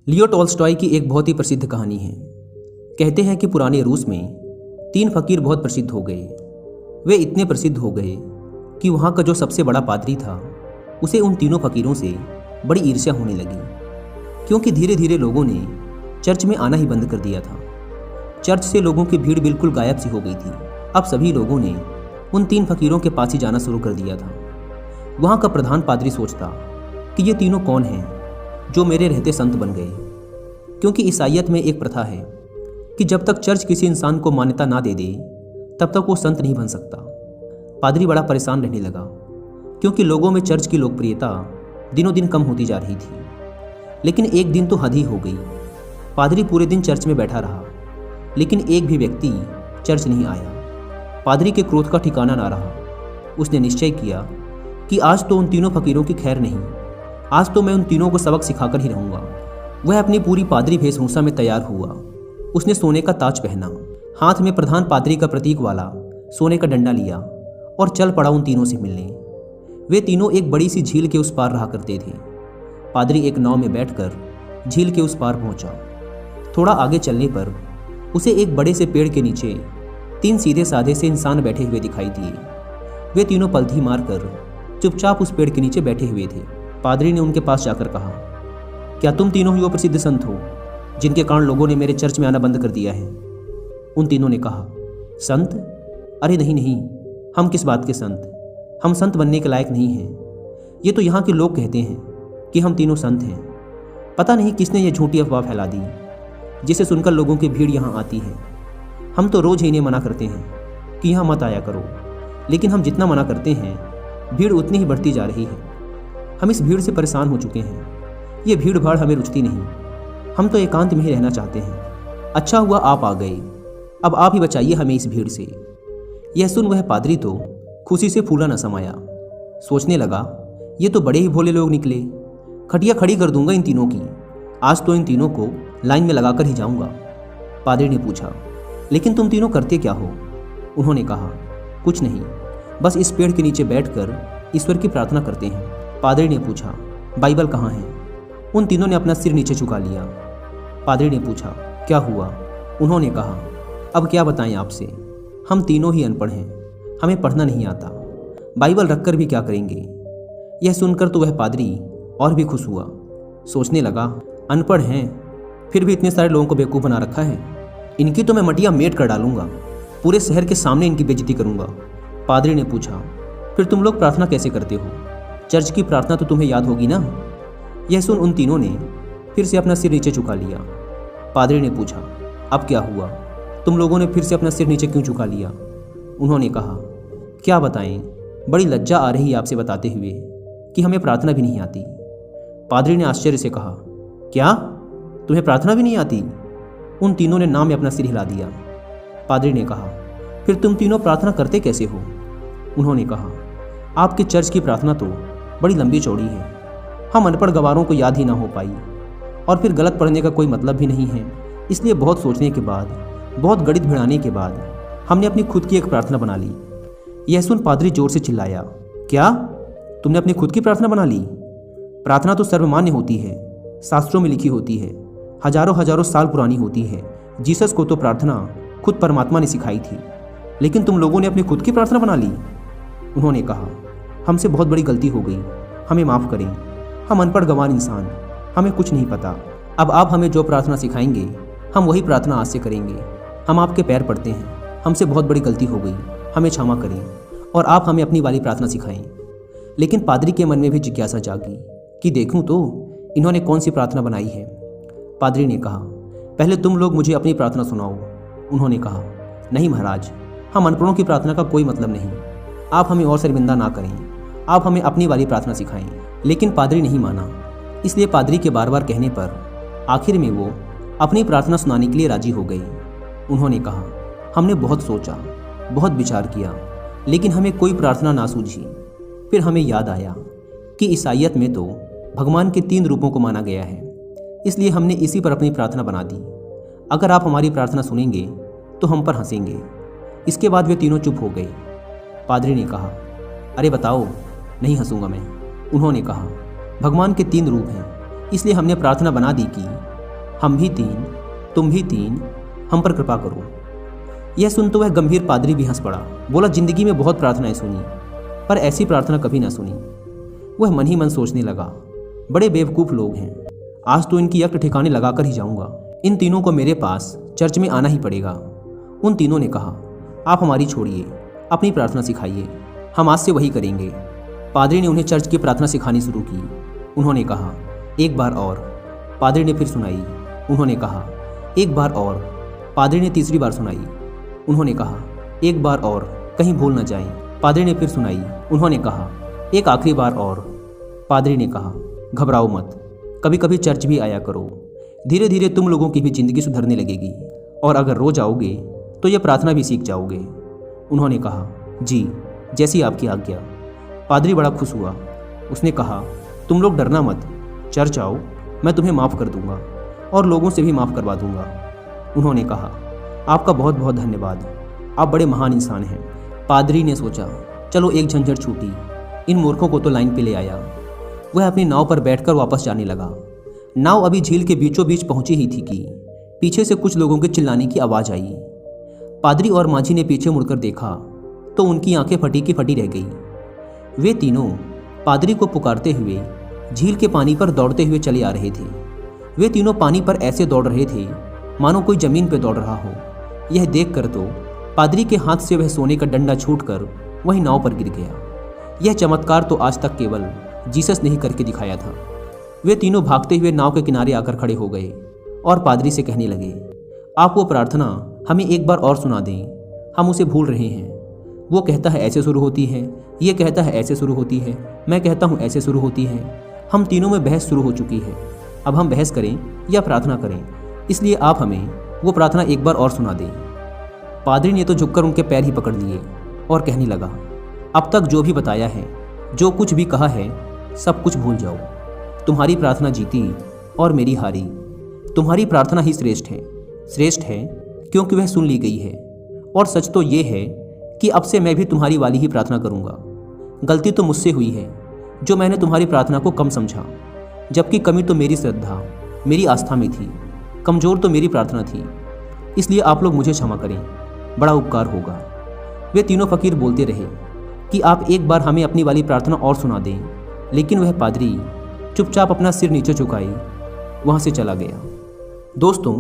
Leo Tolstoy की एक बहुत ही प्रसिद्ध कहानी है। कहते हैं कि पुराने रूस में 3 फकीर बहुत प्रसिद्ध हो गए। वे इतने प्रसिद्ध हो गए कि वहाँ का जो सबसे बड़ा पादरी था उसे उन तीनों फकीरों से बड़ी ईर्ष्या होने लगी, क्योंकि धीरे धीरे लोगों ने चर्च में आना ही बंद कर दिया था। चर्च से लोगों की भीड़ बिल्कुल गायब सी हो गई थी। अब सभी लोगों ने उन 3 फकीरों के पास ही जाना शुरू कर दिया था। वहाँ का प्रधान पादरी सोचता कि ये तीनों कौन हैं जो मेरे रहते संत बन गए, क्योंकि ईसाईयत में एक प्रथा है कि जब तक चर्च किसी इंसान को मान्यता ना दे दे तब तक वो संत नहीं बन सकता। पादरी बड़ा परेशान रहने लगा, क्योंकि लोगों में चर्च की लोकप्रियता दिनों दिन कम होती जा रही थी। लेकिन एक दिन तो हद ही हो गई। पादरी पूरे दिन चर्च में बैठा रहा, लेकिन एक भी व्यक्ति चर्च नहीं आया। पादरी के क्रोध का ठिकाना ना रहा। उसने निश्चय किया कि आज तो उन तीनों फकीरों की खैर नहीं, आज तो मैं उन तीनों को सबक सिखाकर ही रहूंगा। वह अपनी पूरी पादरी वेशभूषा में तैयार हुआ। उसने सोने का ताज पहना, हाथ में प्रधान पादरी का प्रतीक वाला सोने का डंडा लिया और चल पड़ा उन तीनों से मिलने। वे तीनों एक बड़ी सी झील के उस पार रहा करते थे। पादरी एक नाव में बैठकर झील के उस पार पहुंचा। थोड़ा आगे चलने पर उसे एक बड़े से पेड़ के नीचे 3 सीधे साधे से इंसान बैठे हुए दिखाई दिए। वे तीनों पलथी मारकर चुपचाप उस पेड़ के नीचे बैठे हुए थे। पादरी ने उनके पास जाकर कहा, क्या तुम तीनों ही वो प्रसिद्ध संत हो जिनके कारण लोगों ने मेरे चर्च में आना बंद कर दिया है? उन तीनों ने कहा, संत? अरे नहीं नहीं, हम किस बात के संत? हम संत बनने के लायक नहीं हैं। ये तो यहाँ के लोग कहते हैं कि हम तीनों संत हैं। पता नहीं किसने ये झूठी अफवाह फैला दी, जिसे सुनकर लोगों की भीड़ यहाँ आती है। हम तो रोज़ ही इन्हें मना करते हैं कि यहाँ मत आया करो, लेकिन हम जितना मना करते हैं भीड़ उतनी ही बढ़ती जा रही है। हम इस भीड़ से परेशान हो चुके हैं। ये भीड़ भाड़ हमें रुचती नहीं। हम तो एकांत में ही रहना चाहते हैं। अच्छा हुआ आप आ गए। अब आप ही बचाइए हमें इस भीड़ से। यह सुन वह पादरी तो खुशी से फूला न समाया। सोचने लगा, ये तो बड़े ही भोले लोग निकले। खटिया खड़ी कर दूंगा इन तीनों की। आज तो इन तीनों को लाइन में लगाकर ही जाऊंगा। पादरी ने पूछा, लेकिन तुम तीनों करते क्या हो? उन्होंने कहा, कुछ नहीं, बस इस पेड़ के नीचे बैठकर ईश्वर की प्रार्थना करते हैं। पादरी ने पूछा, बाइबल कहाँ है? उन तीनों ने अपना सिर नीचे झुका लिया। पादरी ने पूछा, क्या हुआ? उन्होंने कहा, अब क्या बताएं आपसे, हम तीनों ही अनपढ़ हैं, हमें पढ़ना नहीं आता। बाइबल रखकर भी क्या करेंगे? यह सुनकर तो वह पादरी और भी खुश हुआ। सोचने लगा, अनपढ़ हैं फिर भी इतने सारे लोगों को बेवकूफ़ बना रखा है। इनकी तो मैं मटिया मेट कर डालूंगा, पूरे शहर के सामने इनकी बेइज्जती करूंगा। पादरी ने पूछा, फिर तुम लोग प्रार्थना कैसे करते हो? चर्च की प्रार्थना तो तुम्हें याद होगी ना? यह सुन उन तीनों ने फिर से अपना सिर नीचे झुका लिया। पादरी ने पूछा, अब क्या हुआ? तुम लोगों ने फिर से अपना सिर नीचे क्यों झुका लिया? उन्होंने कहा, क्या बताएं, बड़ी लज्जा आ रही है आपसे बताते हुए कि हमें प्रार्थना भी नहीं आती। पादरी ने आश्चर्य से कहा, क्या तुम्हें प्रार्थना भी नहीं आती? उन तीनों ने नाम में अपना सिर हिला दिया। पादरी ने कहा, फिर तुम तीनों प्रार्थना करते कैसे हो? उन्होंने कहा, आपके चर्च की प्रार्थना तो बड़ी लंबी चौड़ी है, हम अनपढ़ गवारों को याद ही ना हो पाई, और फिर गलत पढ़ने का कोई मतलब भी नहीं है। इसलिए बहुत सोचने के बाद, बहुत गणित भिड़ाने के बाद हमने अपनी खुद की एक प्रार्थना बना ली। यह सुन पादरी जोर से चिल्लाया, क्या तुमने अपनी खुद की प्रार्थना बना ली? प्रार्थना तो सर्वमान्य होती है, शास्त्रों में लिखी होती है, हजारों हजारों साल पुरानी होती है। जीसस को तो प्रार्थना खुद परमात्मा ने सिखाई थी, लेकिन तुम लोगों ने अपनी खुद की प्रार्थना बना ली। उन्होंने कहा, हमसे बहुत बड़ी गलती हो गई, हमें माफ़ करें। हम अनपढ़ गंवार इंसान, हमें कुछ नहीं पता। अब आप हमें जो प्रार्थना सिखाएंगे हम वही प्रार्थना आज से करेंगे। हम आपके पैर पड़ते हैं, हमसे बहुत बड़ी गलती हो गई, हमें क्षमा करें और आप हमें अपनी वाली प्रार्थना सिखाएं। लेकिन पादरी के मन में भी जिज्ञासा जागी कि देखूं तो इन्होंने कौन सी प्रार्थना बनाई है। पादरी ने कहा, पहले तुम लोग मुझे अपनी प्रार्थना सुनाओ। उन्होंने कहा, नहीं महाराज, हम अनपढ़ों की प्रार्थना का कोई मतलब नहीं। आप हमें और शर्मिंदा ना करें, आप हमें अपनी वाली प्रार्थना सिखाएं। लेकिन पादरी नहीं माना। इसलिए पादरी के बार बार कहने पर आखिर में वो अपनी प्रार्थना सुनाने के लिए राजी हो गई। उन्होंने कहा, हमने बहुत सोचा, बहुत विचार किया, लेकिन हमें कोई प्रार्थना ना सूझी। फिर हमें याद आया कि ईसाईयत में तो भगवान के 3 रूपों को माना गया है, इसलिए हमने इसी पर अपनी प्रार्थना बना दी। अगर आप हमारी प्रार्थना सुनेंगे तो हम पर हंसेंगे। इसके बाद वे तीनों चुप हो गए। पादरी ने कहा, अरे बताओ, नहीं हंसूंगा मैं। उन्होंने कहा, भगवान के 3 रूप हैं, इसलिए हमने प्रार्थना बना दी कि हम भी 3, तुम भी 3, हम पर कृपा करो। यह सुन तो वह गंभीर पादरी भी हंस पड़ा। बोला, जिंदगी में बहुत प्रार्थनाएं सुनी, पर ऐसी प्रार्थना कभी ना सुनी। वह मन ही मन सोचने लगा, बड़े बेवकूफ़ लोग हैं, आज तो इनकी यक्त ठिकाने लगाकर ही जाऊंगा। इन तीनों को मेरे पास चर्च में आना ही पड़ेगा। उन तीनों ने कहा, आप हमारी छोड़िए, अपनी प्रार्थना सिखाइए, हम आज से वही करेंगे। पादरी ने उन्हें चर्च की प्रार्थना सिखानी शुरू की। उन्होंने कहा, एक बार और। पादरी ने फिर सुनाई। उन्होंने कहा, एक बार और। पादरी ने तीसरी बार सुनाई। उन्होंने कहा, एक बार और, कहीं भूल न जाएं। पादरी ने फिर सुनाई। उन्होंने कहा, एक आखिरी बार और। पादरी ने कहा, घबराओ मत, कभी कभी चर्च भी आया करो, धीरे धीरे तुम लोगों की भी जिंदगी सुधरने लगेगी, और अगर रोज आओगे तो यह प्रार्थना भी सीख जाओगे। उन्होंने कहा, जी, जैसी आपकी आज्ञा। पादरी बड़ा खुश हुआ। उसने कहा, तुम लोग डरना मत, चर्च आओ, मैं तुम्हें माफ़ कर दूंगा और लोगों से भी माफ़ करवा दूंगा। उन्होंने कहा, आपका बहुत बहुत धन्यवाद, आप बड़े महान इंसान हैं। पादरी ने सोचा, चलो एक झंझट छूटी, इन मूर्खों को तो लाइन पे ले आया। वह अपनी नाव पर बैठकर वापस जाने लगा। नाव अभी झील के बीचों बीच पहुंची ही थी कि पीछे से कुछ लोगों के चिल्लाने की आवाज़ आई। पादरी और माझी ने पीछे मुड़कर देखा तो उनकी आंखें फटी की फटी रह गई। वे तीनों पादरी को पुकारते हुए झील के पानी पर दौड़ते हुए चले आ रहे थे। वे तीनों पानी पर ऐसे दौड़ रहे थे मानो कोई जमीन पर दौड़ रहा हो। यह देखकर तो पादरी के हाथ से वह सोने का डंडा छूटकर वही नाव पर गिर गया। यह चमत्कार तो आज तक केवल जीसस ने ही करके दिखाया था। वे तीनों भागते हुए नाव के किनारे आकर खड़े हो गए और पादरी से कहने लगे, आप वो प्रार्थना हमें एक बार और सुना दें, हम उसे भूल रहे हैं। वो कहता है ऐसे शुरू होती है, ये कहता है ऐसे शुरू होती है, मैं कहता हूँ ऐसे शुरू होती है। हम तीनों में बहस शुरू हो चुकी है। अब हम बहस करें या प्रार्थना करें, इसलिए आप हमें वो प्रार्थना एक बार और सुना दें। पादरी ने तो झुककर उनके पैर ही पकड़ लिए और कहने लगा, अब तक जो भी बताया है, जो कुछ भी कहा है, सब कुछ भूल जाओ। तुम्हारी प्रार्थना जीती और मेरी हारी। तुम्हारी प्रार्थना ही श्रेष्ठ है। श्रेष्ठ है क्योंकि वह सुन ली गई है, और सच तो ये है कि अब से मैं भी तुम्हारी वाली ही प्रार्थना करूँगा। गलती तो मुझसे हुई है जो मैंने तुम्हारी प्रार्थना को कम समझा, जबकि कमी तो मेरी श्रद्धा, मेरी आस्था में थी, कमज़ोर तो मेरी प्रार्थना थी। इसलिए आप लोग मुझे क्षमा करें, बड़ा उपकार होगा। वे तीनों फकीर बोलते रहे कि आप एक बार हमें अपनी वाली प्रार्थना और सुना दें, लेकिन वह पादरी चुपचाप अपना सिर नीचे झुकाए वहाँ से चला गया। दोस्तों,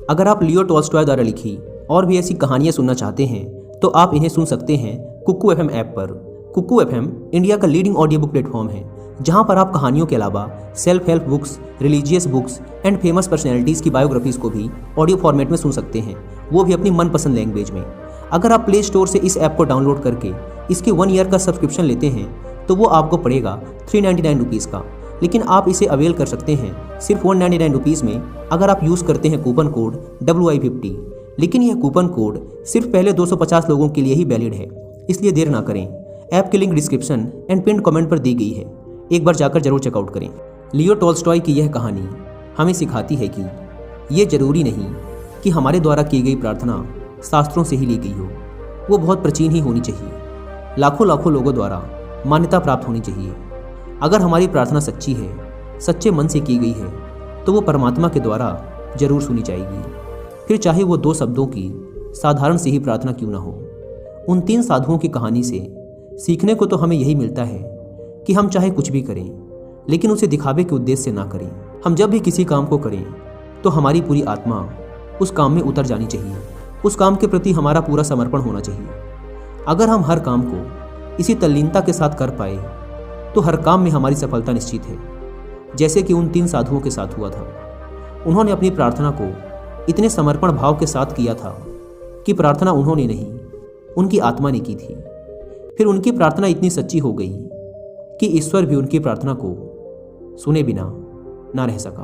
अगर आप लियो टॉल्स्टॉय द्वारा लिखी और भी ऐसी कहानियाँ सुनना चाहते हैं तो आप इन्हें सुन सकते हैं कुक्कू FM ऐप पर। कुक्कू FM इंडिया का लीडिंग ऑडियो बुक प्लेटफॉर्म है, जहाँ पर आप कहानियों के अलावा self help books, religious books and famous personalities की बायोग्राफीज को भी ऑडियो फॉर्मेट में सुन सकते हैं, वो भी अपनी मनपसंद लैंग्वेज में। अगर आप प्ले स्टोर से इस ऐप को डाउनलोड करके इसके 1 ईयर का सब्सक्रिप्शन लेते हैं तो वो आपको पड़ेगा 399 रुपीज़ का, लेकिन आप इसे अवेल कर सकते हैं सिर्फ 199 रुपीज़ में अगर आप यूज़ करते हैं कूपन कोड WI50। लेकिन यह कूपन कोड सिर्फ पहले 250 लोगों के लिए ही वैलिड है, इसलिए देर ना करें। ऐप की link description and pin comment पर दी गई है, एक बार जाकर जरूर चेकआउट करें। लियो टॉल्स्टॉय की यह कहानी हमें सिखाती है कि ये जरूरी नहीं कि हमारे द्वारा की गई प्रार्थना शास्त्रों से ही ली गई हो, वो बहुत प्राचीन ही होनी चाहिए, लाखों लाखों लोगों द्वारा मान्यता प्राप्त होनी चाहिए। अगर हमारी प्रार्थना सच्ची है, सच्चे मन से की गई है, तो वो परमात्मा के द्वारा जरूर सुनी जाएगी, फिर चाहे वो 2 शब्दों की साधारण सी ही प्रार्थना क्यों ना हो। उन 3 साधुओं की कहानी से सीखने को तो हमें यही मिलता है कि हम चाहे कुछ भी करें, लेकिन उसे दिखावे के उद्देश्य से ना करें। हम जब भी किसी काम को करें तो हमारी पूरी आत्मा उस काम में उतर जानी चाहिए, उस काम के प्रति हमारा पूरा समर्पण होना चाहिए। अगर हम हर काम को इसी तल्लीनता के साथ कर पाए तो हर काम में हमारी सफलता निश्चित है, जैसे कि उन 3 साधुओं के साथ हुआ था। उन्होंने अपनी प्रार्थना को इतने समर्पण भाव के साथ किया था कि प्रार्थना उन्होंने नहीं, उनकी आत्मा ने की थी। फिर उनकी प्रार्थना इतनी सच्ची हो गई कि ईश्वर भी उनकी प्रार्थना को सुने बिना ना रह सका।